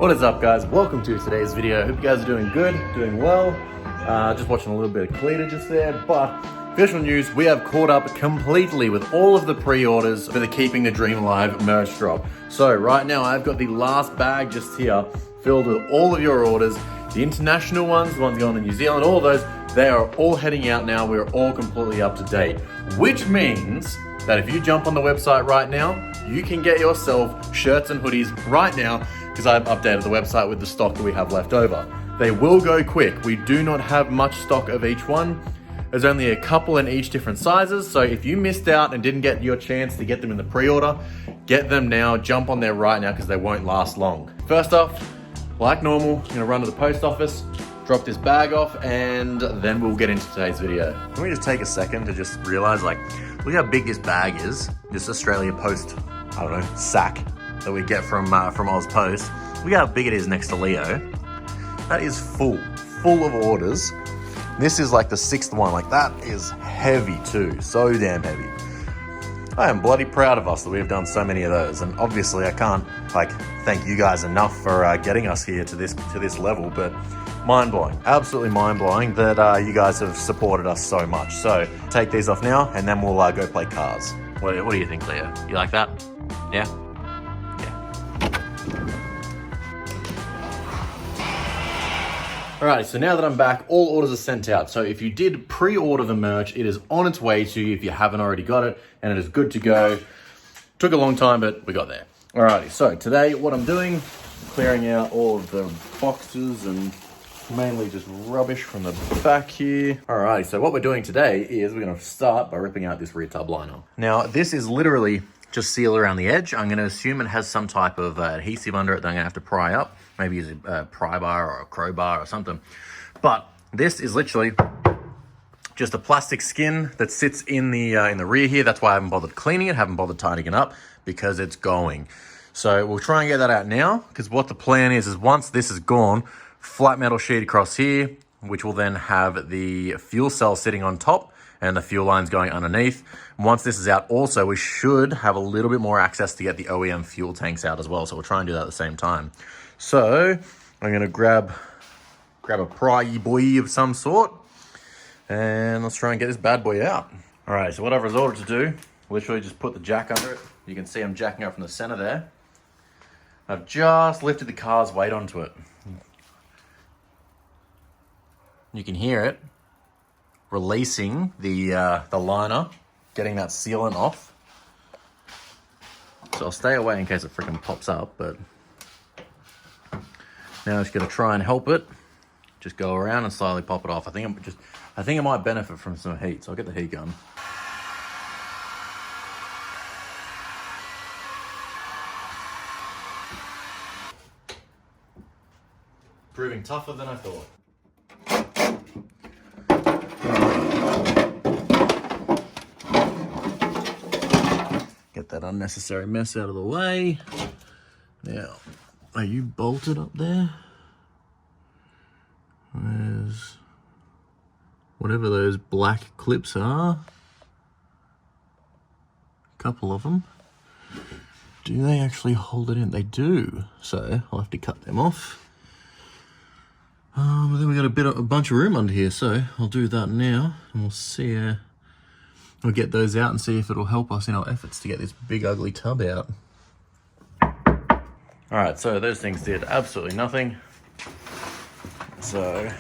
What is up, guys? Welcome to today's video. Hope you guys are doing good, doing well. Just watching a little bit of Cleater just there, but official news, we have caught up completely with all of the pre-orders for the Keeping the Dream Alive merch drop. So right now I've got the last bag just here filled with all of your orders. The international ones, the ones going to New Zealand, all those, they are all heading out now. We're all completely up to date, which means that if you jump on the website right now, you can get yourself shirts and hoodies right now because I've updated the website with the stock that we have left over. They will go quick. We do not have much stock of each one. There's only a couple in each different sizes. So if you missed out and didn't get your chance to get them in the pre-order, get them now, jump on there right now because they won't last long. First off, like normal, I'm gonna run to the post office, drop this bag off, and then we'll get into today's video. Can we just take a second to just realize, like, look how big this bag is. This Australia Post, I don't know, sack that we get from Oz Post. Look how big it is next to Leo. That is full of orders. This is like the 6th one. Like, that is heavy too, so damn heavy. I am bloody proud of us that we've done so many of those, and obviously I can't like thank you guys enough for getting us here to this level, but mind-blowing, absolutely mind-blowing that you guys have supported us so much. So take these off now, and then we'll go play cars. What do you think, Leo? You like that? Yeah? Alright, so now that I'm back, all orders are sent out. So if you did pre-order the merch, it is on its way to you if you haven't already got it, and it is good to go. Took a long time, but we got there. Alrighty, so today what I'm doing, clearing out all of the boxes and mainly just rubbish from the back here. Alrighty, so what we're doing today is we're gonna start by ripping out this rear tub liner. Now, this is literally just seal around the edge. I'm gonna assume it has some type of adhesive under it that I'm gonna have to pry up. Maybe use a pry bar or a crowbar or something. But this is literally just a plastic skin that sits in the rear here. That's why I haven't bothered cleaning it, haven't bothered tightening it up, because it's going. So we'll try and get that out now, because what the plan is once this is gone, flat metal sheet across here, which will then have the fuel cell sitting on top and the fuel lines going underneath. Once this is out also, we should have a little bit more access to get the OEM fuel tanks out as well. So we'll try and do that at the same time. So I'm gonna grab a pry boy of some sort, and let's try and get this bad boy out. All right, so what I've resorted to do, literally just put the jack under it. You can see I'm jacking up from the center there. I've just lifted the car's weight onto it. You can hear it releasing the liner, getting that sealant off. So I'll stay away in case it freaking pops up, but now I'm just gonna try and help it. Just go around and slowly pop it off. I think it might benefit from some heat, so I'll get the heat gun. Proving tougher than I thought. Get that unnecessary mess out of the way. Now, are you bolted up there? There's whatever those black clips are. A couple of them. Do they actually hold it in? They do. So I'll have to cut them off. But then we got a bunch of room under here, so I'll do that now, and we'll see. We'll get those out and see if it'll help us in our efforts to get this big ugly tub out. All right, so those things did absolutely nothing. So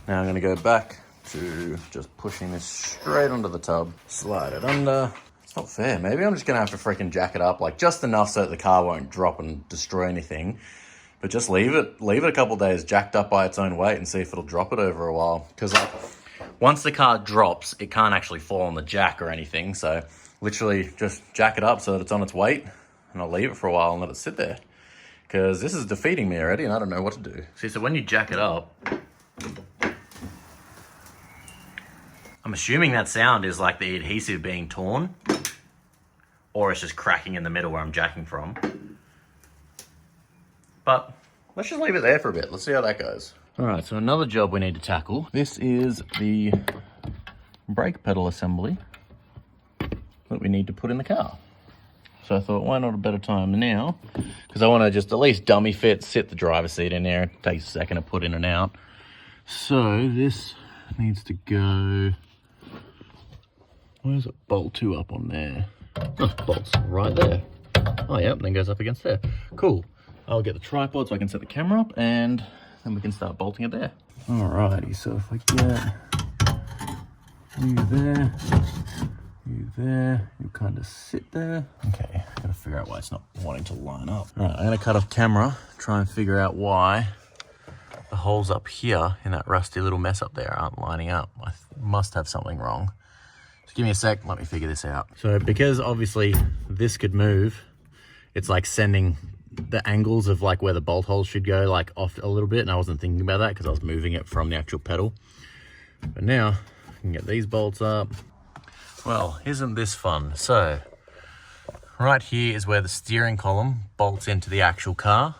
now I'm gonna go back to just pushing this straight onto the tub, slide it under. It's not fair. Maybe I'm just gonna have to freaking jack it up, like just enough so that the car won't drop and destroy anything. But just leave it a couple days jacked up by its own weight and see if it'll drop it over a while. Because like, once the car drops, it can't actually fall on the jack or anything. So literally just jack it up so that it's on its weight, and I'll leave it for a while and let it sit there. Because this is defeating me already and I don't know what to do. See, so when you jack it up, I'm assuming that sound is like the adhesive being torn, or it's just cracking in the middle where I'm jacking from. But let's just leave it there for a bit. Let's see how that goes. All right, so another job we need to tackle. This is the brake pedal assembly that we need to put in the car. So I thought, why not a better time now? Because I want to just at least dummy fit, sit the driver's seat in there. It takes a second to put in and out. So this needs to go, where's it bolt to up on there? Oh, bolts right there. Oh yeah, then goes up against there. Cool. I'll get the tripod so I can set the camera up and then we can start bolting it there. Alrighty, so if I get you there, you kind of sit there. Okay, gotta figure out why it's not wanting to line up. Alright, I'm gonna cut off camera, try and figure out why the holes up here in that rusty little mess up there aren't lining up. I must have something wrong. Just give me a sec, let me figure this out. So because obviously this could move, it's like sending the angles of like where the bolt holes should go like off a little bit, and I wasn't thinking about that because I was moving it from the actual pedal. But now I can get these bolts up. Well, isn't this fun? So right here is where the steering column bolts into the actual car,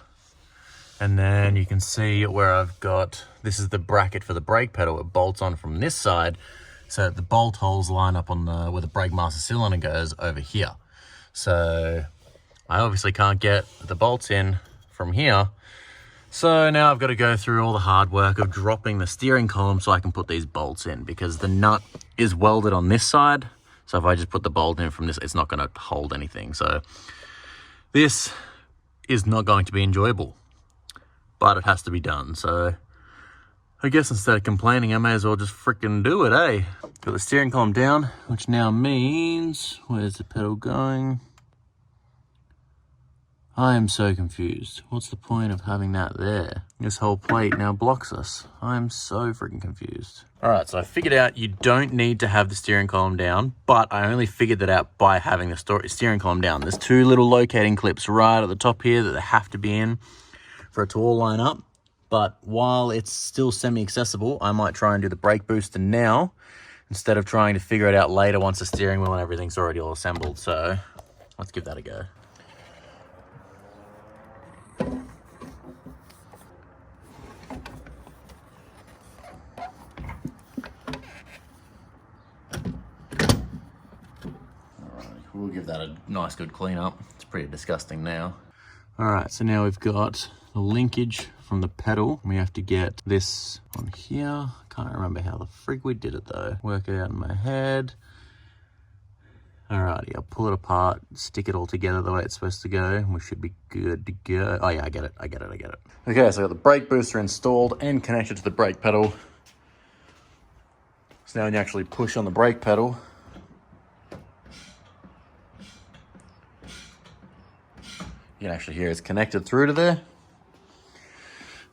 and then you can see where I've got, this is the bracket for the brake pedal. It bolts on from this side, so the bolt holes line up on the where the brake master cylinder goes over here. So I obviously can't get the bolts in from here. So now I've got to go through all the hard work of dropping the steering column so I can put these bolts in, because the nut is welded on this side. So if I just put the bolt in from this, it's not going to hold anything. So this is not going to be enjoyable, but it has to be done. So I guess instead of complaining, I may as well just freaking do it, eh? Got the steering column down, which now means, where's the pedal going? I am so confused. What's the point of having that there? This whole plate now blocks us. I am so freaking confused. All right, so I figured out you don't need to have the steering column down, but I only figured that out by having the steering column down. There's two little locating clips right at the top here that they have to be in for it to all line up. But while it's still semi-accessible, I might try and do the brake booster now instead of trying to figure it out later once the steering wheel and everything's already all assembled. So let's give that a go. We'll give that a nice good clean up. It's pretty disgusting now. All right, so now we've got the linkage from the pedal. We have to get this on here. Can't remember how the frig we did it though. Work it out in my head. Alrighty, I'll pull it apart, stick it all together the way it's supposed to go, and we should be good to go. Oh yeah, I get it. Okay, so I got the brake booster installed and connected to the brake pedal. So now when you actually push on the brake pedal, you can actually hear it's connected through to there.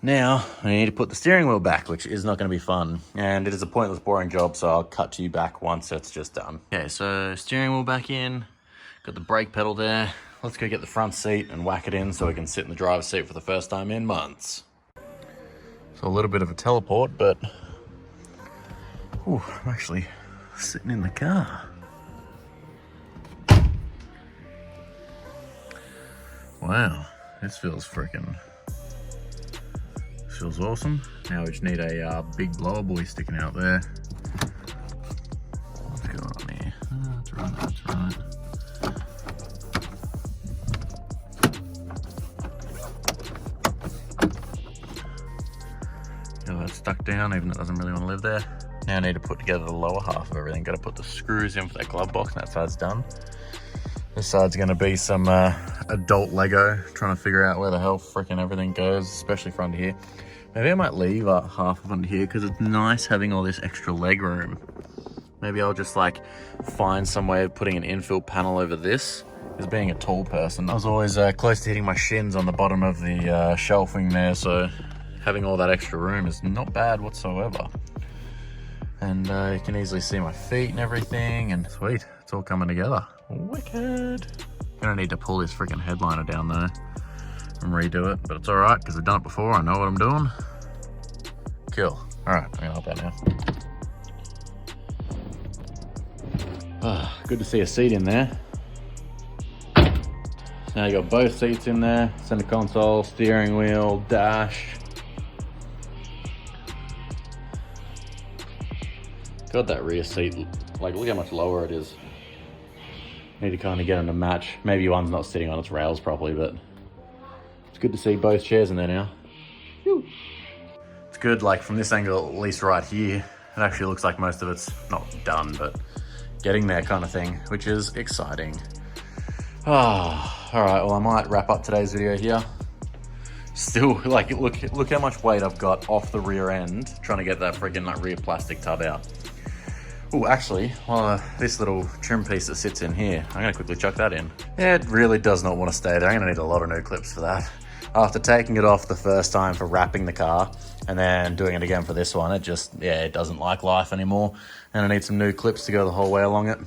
Now, I need to put the steering wheel back, which is not going to be fun. And it is a pointless, boring job, so I'll cut to you back once it's just done. Okay, so steering wheel back in. Got the brake pedal there. Let's go get the front seat and whack it in so we can sit in the driver's seat for the first time in months. So a little bit of a teleport, but ooh, I'm actually sitting in the car. Wow, this feels awesome. Now we just need a big blower boy sticking out there. What's going on here? Oh, that's right. Yeah, that's stuck down, even though it doesn't really want to live there. Now I need to put together the lower half of everything. Got to put the screws in for that glove box, and that side's done. This side's going to be some adult Lego, trying to figure out where the hell frickin' everything goes, especially for under here. Maybe I might leave half of under here because it's nice having all this extra leg room. Maybe I'll just like find some way of putting an infill panel over this. Because being a tall person, I was always close to hitting my shins on the bottom of the shelving there, so having all that extra room is not bad whatsoever. And you can easily see my feet and everything, and sweet, it's all coming together. Wicked. Gonna need to pull this freaking headliner down though and redo it, but it's all right because I've done it before. I know what I'm doing. Cool. All right, I'm gonna hop out now. Good to see a seat in there. So now you got both seats in there, center console, steering wheel, dash. God, that rear seat, like look how much lower it is. Need to kind of get them to match. Maybe one's not sitting on its rails properly, but it's good to see both chairs in there now. Whew. It's good, like from this angle, at least right here, it actually looks like most of it's not done, but getting there kind of thing, which is exciting. Oh, all right, well, I might wrap up today's video here. Still, like, look how much weight I've got off the rear end trying to get that freaking like rear plastic tub out. Oh, actually, this little trim piece that sits in here, I'm gonna quickly chuck that in. Yeah, it really does not want to stay there. I'm gonna need a lot of new clips for that. After taking it off the first time for wrapping the car and then doing it again for this one, it just, yeah, it doesn't like life anymore. And I need some new clips to go the whole way along it.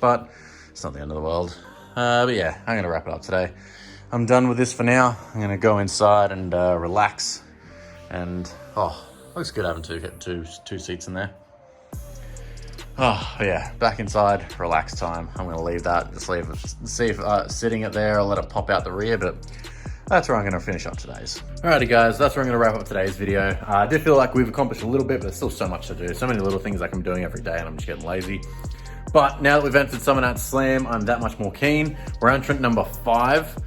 But it's not the end of the world. But yeah, I'm gonna wrap it up today. I'm done with this for now. I'm gonna go inside and relax. And oh, looks good having two seats in there. Oh yeah, back inside, relax time. I'm gonna leave that, just see if sitting it there, I'll let it pop out the rear, but that's where I'm gonna finish up today's. Alrighty guys, that's where I'm gonna wrap up today's video. I did feel like we've accomplished a little bit, but there's still so much to do. So many little things like I'm doing every day and I'm just getting lazy. But now that we've entered Summer Night Slam, I'm that much more keen. We're entrant number 5.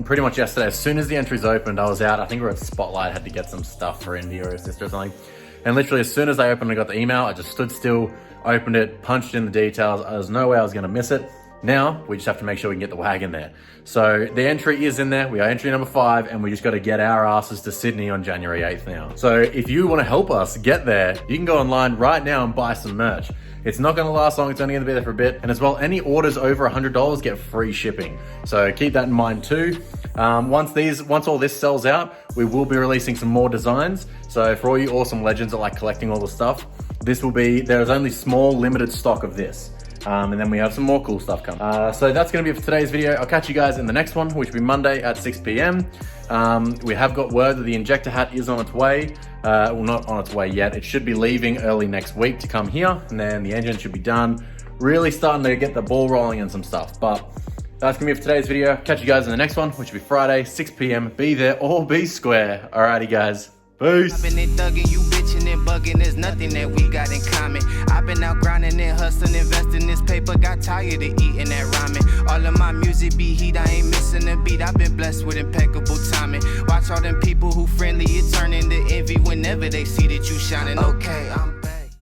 Pretty much yesterday, as soon as the entries opened, I was out. I think we were at Spotlight, had to get some stuff for India or her sister or something. And literally as soon as I opened and got the email, I just stood still, opened it, punched in the details. There's no way I was gonna miss it. Now, we just have to make sure we can get the wagon there. So the entry is in there. We are entry number 5, and we just got to get our asses to Sydney on January 8th now. So if you want to help us get there, you can go online right now and buy some merch. It's not going to last long. It's only going to be there for a bit. And as well, any orders over $100 get free shipping. So keep that in mind too. Once all this sells out, we will be releasing some more designs. So for all you awesome legends that like collecting all the stuff, there's only small limited stock of this. And then we have some more cool stuff coming. So that's gonna be it for today's video. I'll catch you guys in the next one, which will be Monday at 6 p.m. We have got word that the injector hat is on its way. Well, not on its way yet. It should be leaving early next week to come here, and then the engine should be done. Really starting to get the ball rolling and some stuff. But that's gonna be it for today's video. Catch you guys in the next one, which will be Friday, 6 p.m. Be there or be square. Alrighty guys, peace. I've been thugging, you bitching and bugging, there's nothing that we got in common. I've been out grinding and hustling, investing this paper, got tired of eating that ramen. All of my music be heat, I ain't missing a beat, I've been blessed with impeccable timing. Watch all them people who friendly, it turn into envy whenever they see that you shining. Okay, I'm